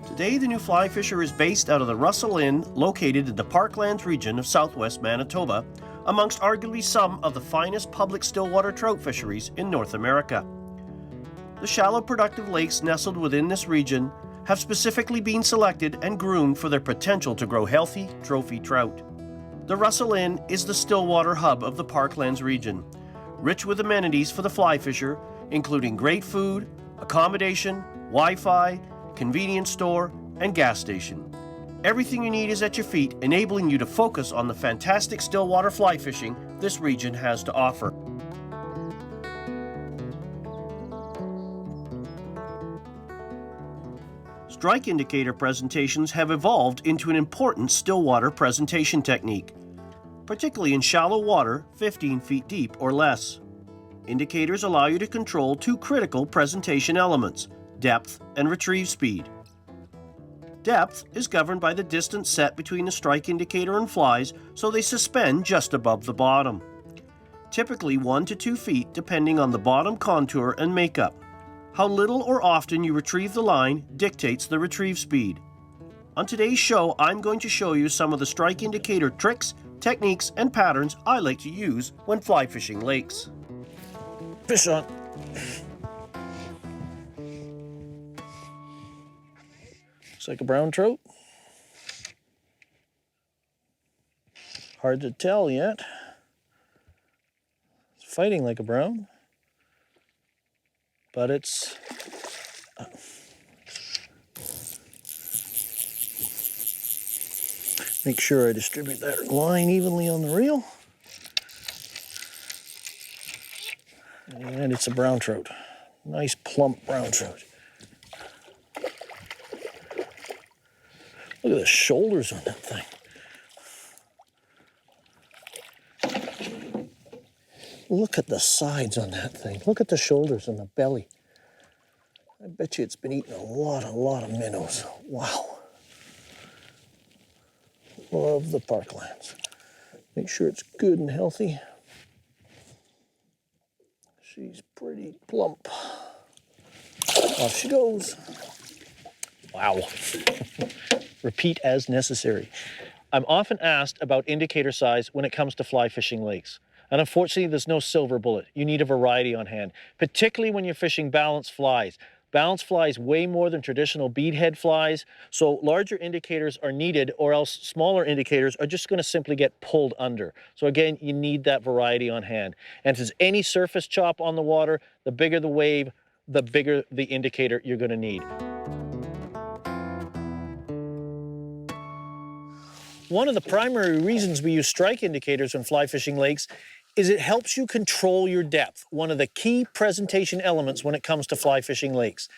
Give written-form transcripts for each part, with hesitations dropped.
Today, the new fly fisher is based out of the Russell Inn, located in the Parklands region of southwest Manitoba, amongst arguably some of the finest public stillwater trout fisheries in North America. The shallow, productive lakes nestled within this region have specifically been selected and groomed for their potential to grow healthy trophy trout. The Russell Inn is the Stillwater hub of the Parklands region, rich with amenities for the fly fisher, including great food, accommodation, Wi-Fi, convenience store, and gas station. Everything you need is at your feet, enabling you to focus on the fantastic stillwater fly fishing this region has to offer. Strike indicator presentations have evolved into an important stillwater presentation technique, particularly in shallow water 15 feet deep or less. Indicators allow you to control two critical presentation elements: depth and retrieve speed. Depth is governed by the distance set between the strike indicator and flies, so they suspend just above the bottom. Typically 1 to 2 feet depending on the bottom contour and makeup. How little or often you retrieve the line dictates the retrieve speed. On today's show, I'm going to show you some of the strike indicator tricks, techniques, and patterns I like to use when fly fishing lakes. Fish on. Looks like a brown trout. Hard to tell yet. It's fighting like a brown, but it's make sure I distribute that line evenly on the reel. And it's a brown trout. Nice plump brown trout. Look at the shoulders on that thing. Look at the sides on that thing. Look at the shoulders and the belly. I bet you it's been eating a lot of minnows. Wow. Love the Parklands. Make sure it's good and healthy. She's pretty plump. Off she goes. Wow. Repeat as necessary. I'm often asked about indicator size when it comes to fly fishing lakes. And unfortunately, there's no silver bullet. You need a variety on hand, particularly when you're fishing balanced flies. Balanced flies weigh more than traditional beadhead flies, so larger indicators are needed, or else smaller indicators are just going to simply get pulled under. So again, you need that variety on hand. And since any surface chop on the water, the bigger the wave, the bigger the indicator you're going to need. One of the primary reasons we use strike indicators when fly fishing lakes is it helps you control your depth, one of the key presentation elements when it comes to fly fishing lakes.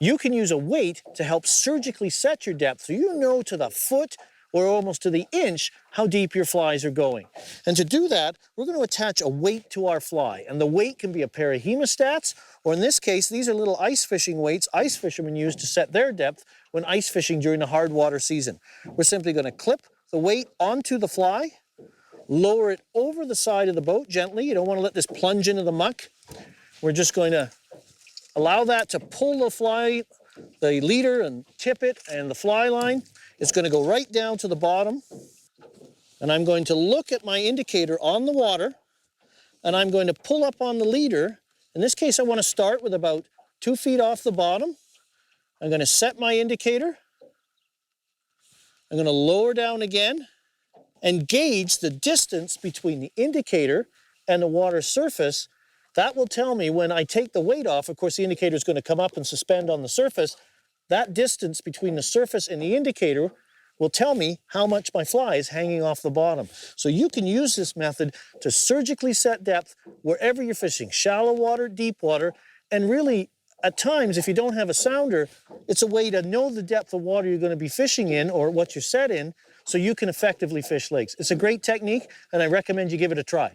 You can use a weight to help surgically set your depth so you know to the foot or almost to the inch how deep your flies are going. And to do that, we're going to attach a weight to our fly. And the weight can be a pair of hemostats, or in this case, these are little ice fishing weights ice fishermen use to set their depth when ice fishing during the hard water season. We're simply going to clip the weight onto the fly, lower it over the side of the boat gently. You don't want to let this plunge into the muck. We're just going to allow that to pull the fly, the leader, and tip it, and the fly line. It's going to go right down to the bottom. And I'm going to look at my indicator on the water, and I'm going to pull up on the leader. In this case, I want to start with about 2 feet off the bottom. I'm going to set my indicator. I'm going to lower down again and gauge the distance between the indicator and the water surface. That will tell me when I take the weight off, of course the indicator is going to come up and suspend on the surface. That distance between the surface and the indicator will tell me how much my fly is hanging off the bottom. So you can use this method to surgically set depth wherever you're fishing, shallow water, deep water, and really at times, if you don't have a sounder, it's a way to know the depth of water you're going to be fishing in or what you're set in so you can effectively fish lakes. It's a great technique, and I recommend you give it a try.